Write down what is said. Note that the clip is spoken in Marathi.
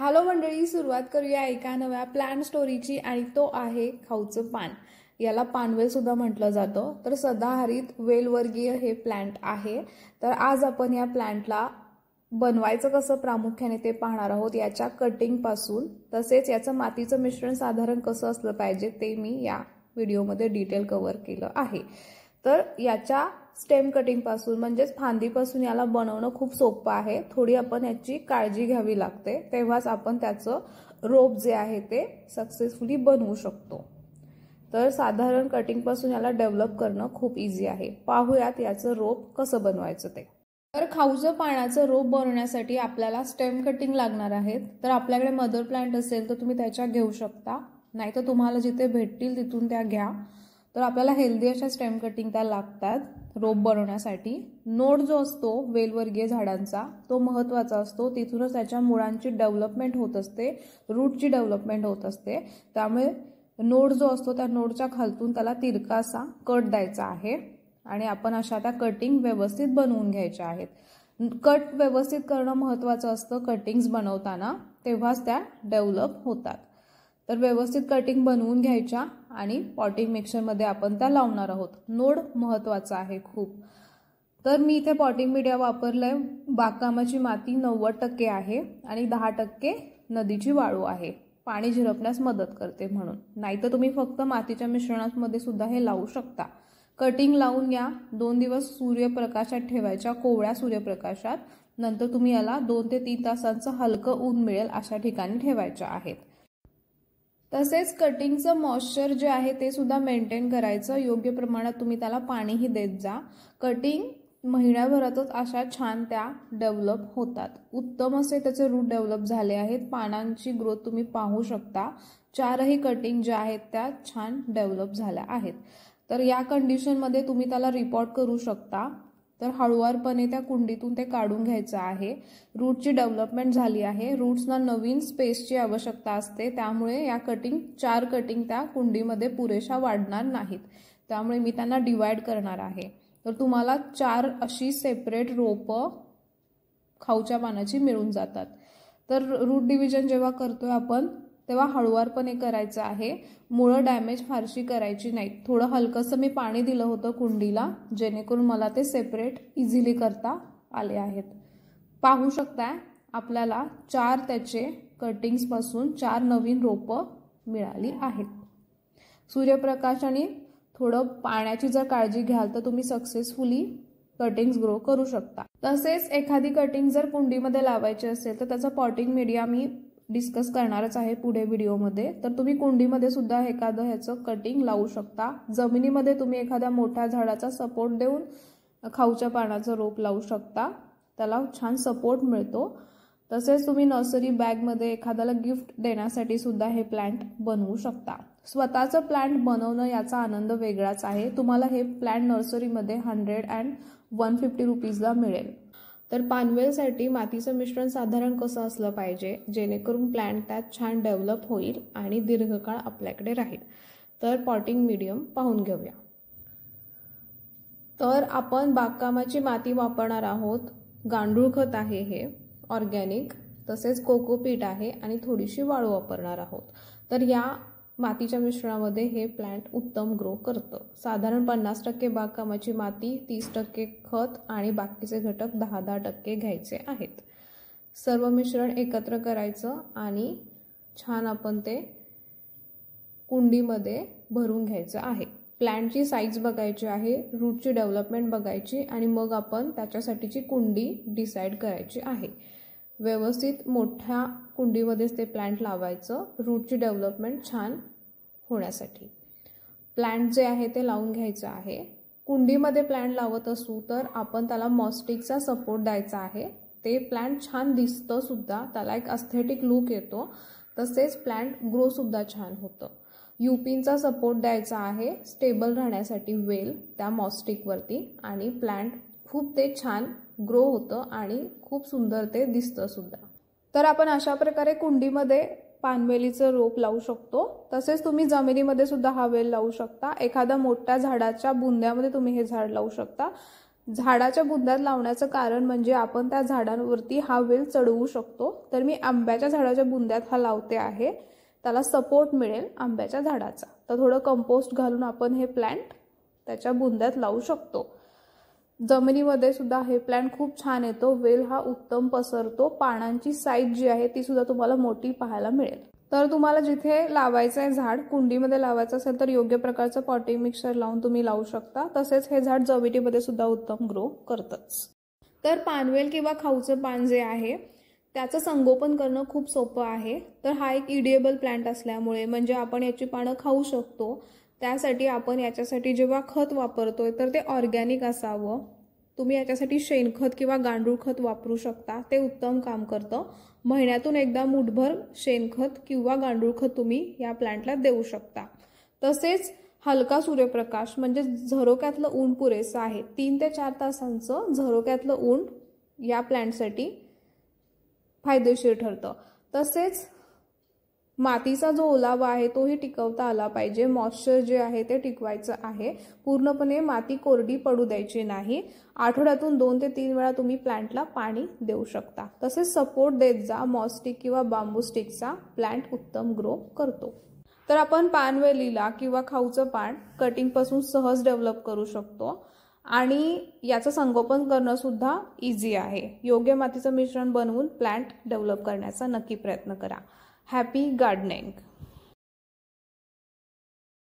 हॅलो मंडळी, सुरुवात करूया एका नव्या प्लॅन स्टोरीची आणि तो आहे खाऊचं पान। याला पानवेल सुद्धा म्हटलं जातं। तर सदाहरित वेलवर्गीय हे प्लांट आहे। तर आज आपण या प्लांटला बनवायचं कसं प्रामुख्याने ते पाहणार आहोत। याच्या कटिंग पासून तसेच याचं मातीचं मिश्रण साधारण कसं असलं पाहिजे ते मी या व्हिडिओमध्ये डिटेल कव्हर केलं आहे। तर याच्या स्टेम कटिंग पासून म्हणजेच फांदीपासून याला बनवणं खूप सोपं आहे। थोडी आपण याची काळजी घ्यावी लागते, तेव्हाच आपण त्याचं रोप जे आहे ते सक्सेसफुली बनवू शकतो। तर साधारण कटिंग पासून याला डेव्हलप करणं खूप इझी आहे। पाहूयात याचं रोप कसं बनवायचं ते। तर खाऊचं पानाचं रोप बनवण्यासाठी आपल्याला स्टेम कटिंग लागणार आहेत। तर आपल्याकडे मदर प्लांट असेल तर तुम्ही त्याच्या घेऊ शकता, नाहीतर तुम्हाला जिथे भेटतील तिथून त्या घ्या। तर आपल्याला हेल्दी अशा स्टेम कटिंग त्या लागतात रोप बनवण्यासाठी। नोड जो असतो वेलवर्गीय झाडांचा तो महत्त्वाचा असतो, तिथूनच त्याच्या मुळांची डेव्हलपमेंट होत असते, रूटची डेव्हलपमेंट होत असते। त्यामुळे नोड जो असतो त्या नोडच्या खालतून त्याला तिरकासा कट द्यायचा आहे आणि आपण अशा त्या कटिंग व्यवस्थित बनवून घ्यायच्या आहेत। कट व्यवस्थित करणं महत्त्वाचं असतं कटिंग्स बनवताना, तेव्हाच त्या डेव्हलप होतात। तर व्यवस्थित कटिंग बनवून घ्यायच्या आणि पॉटिंग मिक्सरमध्ये आपण त्या लावणार आहोत। नोड महत्त्वाचा आहे खूप। तर मी इथे पॉटिंग मीडिया वापरलंय। बागकामाची माती 90% आहे आणि 10% नदीची वाळू आहे, पाणी झिरपण्यास मदत करते म्हणून। नाहीतर तुम्ही फक्त मातीच्या मिश्रणामध्ये सुद्धा हे लावू शकता। कटिंग लावून या 2 दिवस सूर्यप्रकाशात ठेवायच्या, कोवळ्या सूर्यप्रकाशात। नंतर तुम्ही याला 2 ते 3 तासांचं हलकं ऊन मिळेल अशा ठिकाणी ठेवायच्या आहेत। तसेच कटिंगचं मॉइश्चर जे आहे ते सुद्धा मेंटेन करायचं, योग्य प्रमाणात तुम्ही त्याला पाणीही देत जा। कटिंग महिन्याभरातच अशा छान त्या डेव्हलप होतात। उत्तम असे त्याचे रूट डेव्हलप झाले आहेत, पानांची ग्रोथ तुम्ही पाहू शकता। 4ही कटिंग ज्या आहेत त्या छान डेव्हलप झाल्या आहेत। तर या कंडिशनमध्ये तुम्ही त्याला रिपोर्ट करू शकता। तर हळूवारपणे त्या कुंडीतून ते काढून घ्यायचं आहे। रूटची डेव्हलपमेंट झाली आहे, रूट्सना नवीन स्पेसची आवश्यकता असते, त्यामुळे या 4 कटिंग त्या कुंडीमध्ये पुरेशा वाढणार नाहीत, त्यामुळे मी त्यांना डिवाइड करणार आहे। तर तुम्हाला 4 अशी सेपरेट रोपं खाऊच्या पानाची मिळून जातात। तर रूट डिव्हिजन जेव्हा करतोय आपण तेव्हा हळूवारपणे करायचं आहे, मुळं डॅमेज फारशी करायची नाहीत। थोडं हलकंसं मी पाणी दिलं होतं कुंडीला, जेणेकरून मला ते सेपरेट इझिली करता आले आहेत। पाहू शकताय आपल्याला 4 त्याचे कटिंग्सपासून 4 नवीन रोपं मिळाली आहेत। सूर्यप्रकाश आणि थोडं पाण्याची जर काळजी घ्याल तर तुम्ही सक्सेसफुली कटिंग्स ग्रो करू शकता। तसेच एखादी कटिंग जर कुंडीमध्ये लावायची असेल तर त्याचा पॉटिंग मीडिया मी डिस्कस करणारच आहे पुढे व्हिडिओमध्ये। तर तुम्ही कुंडीमध्ये सुद्धा एखादं ह्याचं कटिंग लावू शकता। जमिनीमध्ये तुम्ही एखाद्या मोठ्या झाडाचा सपोर्ट देऊन खाऊच्या पानाचं रोप लावू शकता, त्याला छान सपोर्ट मिळतो। तसेच तुम्ही नर्सरी बॅगमध्ये एखाद्याला गिफ्ट देण्यासाठी सुद्धा हे प्लांट बनवू शकता। स्वतःचं प्लांट बनवणं याचा आनंद वेगळाच आहे। तुम्हाला हे प्लांट नर्सरीमध्ये 100 and 150 रुपीजला मिळेल। तर पानवेलसाठी मातीचं मिश्रण साधारण कसं असलं पाहिजे जेणेकरून प्लांट त्यात छान डेव्हलप होईल आणि दीर्घकाळ आपल्याकडे राहील। तर पॉटिंग मीडियम पाहून घेऊया। तर आपण बागकामाची माती वापरणार आहोत। गांडूळ खत आहे हे ऑर्गॅनिक, तसेच कोकोपीट आहे आणि थोडीशी वाळू वापरणार आहोत। तर या मातीच्या मिश्रणामध्ये हे प्लांट उत्तम ग्रो करतं। साधारण 50% बागकामाची माती, 30% खत आणि बाकीचे घटक 10% घ्यायचे आहेत। सर्व मिश्रण एकत्र करायचं आणि छान आपण ते कुंडीमध्ये भरून घ्यायचं आहे। प्लांटची साईज बघायची आहे, रूटची डेव्हलपमेंट बघायची आणि मग आपण त्याच्यासाठीची कुंडी डिसाईड करायची आहे। व्यवस्थित मोठ्या कुंडीमध्येच ते प्लांट लावायचं, रूटची डेव्हलपमेंट छान होण्यासाठी। प्लांट जे आहे ते लावून घ्यायचं आहे। कुंडीमध्ये प्लांट लावत असू तर आपण त्याला मॉस्टिकचा सपोर्ट द्यायचा आहे। ते प्लांट छान दिसतं सुद्धा, त्याला एक एस्थेटिक लुक येतो, तसेच प्लांट ग्रो सुद्धा छान होतं। यूपिनचा सपोर्ट द्यायचा आहे स्टेबल राहण्यासाठी वेल त्या मॉस्टिकवरती, आणि प्लांट खूप ते छान ग्रो होतं आणि खूप सुंदर ते दिसतं सुद्धा। तर आपण अशा प्रकारे कुंडीमध्ये पानवेलीचं रोप लावू शकतो। तसेच तुम्ही जमिनीमध्ये सुद्धा हा वेल लावू शकता। एखाद्या मोठ्या झाडाच्या बुंद्यामध्ये तुम्ही हे झाड लावू शकता। झाडाच्या बुंद्यात लावण्याचं कारण म्हणजे आपण त्या झाडांवरती हा वेल चढवू शकतो। तर मी आंब्याच्या झाडाच्या बुंद्यात हा लावते आहे, त्याला सपोर्ट मिळेल आंब्याच्या झाडाचा। तर थोडं कंपोस्ट घालून आपण हे प्लांट त्याच्या बुंद्यात लावू शकतो। जमिनीमध्ये सुद्धा हे प्लांट खूप छान येतो, वेल हा उत्तम पसरतो, पानांची साईज जी आहे ती सुद्धा तुम्हाला मोठी पाहायला मिळेल। तर तुम्हाला जिथे लावायचं आहे झाड, कुंडीमध्ये लावायचं असेल तर योग्य प्रकारचं पॉटिंग मिक्सचर लावून तुम्ही लावू शकता। तसेच हे झाड जमिनीमध्ये सुद्धा उत्तम ग्रो करतच। तर पानवेल किंवा खाऊचं पान जे आहे त्याचं संगोपन करणं खूप सोपं आहे। तर हा एक इडिएबल प्लांट असल्यामुळे म्हणजे आपण याची पानं खाऊ शकतो। त्यासाठी आपण याच्यासाठी जेव्हा खत वापरतोय तर ते ऑर्गॅनिक असावं। तुम्ही याच्यासाठी शेणखत किंवा गांडूळ खत वापरू शकता, ते उत्तम काम करतं। महिन्यातून एकदा मुठभर शेणखत किंवा गांडूळ खत तुम्ही या प्लांटला देऊ शकता। तसेच हलका सूर्यप्रकाश म्हणजे झरोक्यातलं ऊन पुरेसं आहे। 3 ते 4 तासांचं झरोक्यातलं ऊन या प्लांटसाठी फायदेशीर ठरतं। तसेच मातीचा जो ओलावा आहे तोही टिकवता आला पाहिजे, मॉइश्चर जे आहे ते टिकवायचं आहे। पूर्णपणे माती कोरडी पडू द्यायची नाही। आठवड्यातून 2 ते 3 वेळा तुम्ही प्लांटला पाणी देऊ शकता। तसेच सपोर्ट देत जा, मॉस्टिक किंवा बांबू स्टिकचा, प्लांट उत्तम ग्रो करतो। तर आपण पानवेलीला किंवा खाऊचं पान कटिंगपासून सहज डेव्हलप करू शकतो आणि याचं संगोपन करणं सुद्धा इझी आहे। योग्य मातीचं मिश्रण बनवून प्लांट डेव्हलप करण्याचा नक्की प्रयत्न करा। Happy gardening.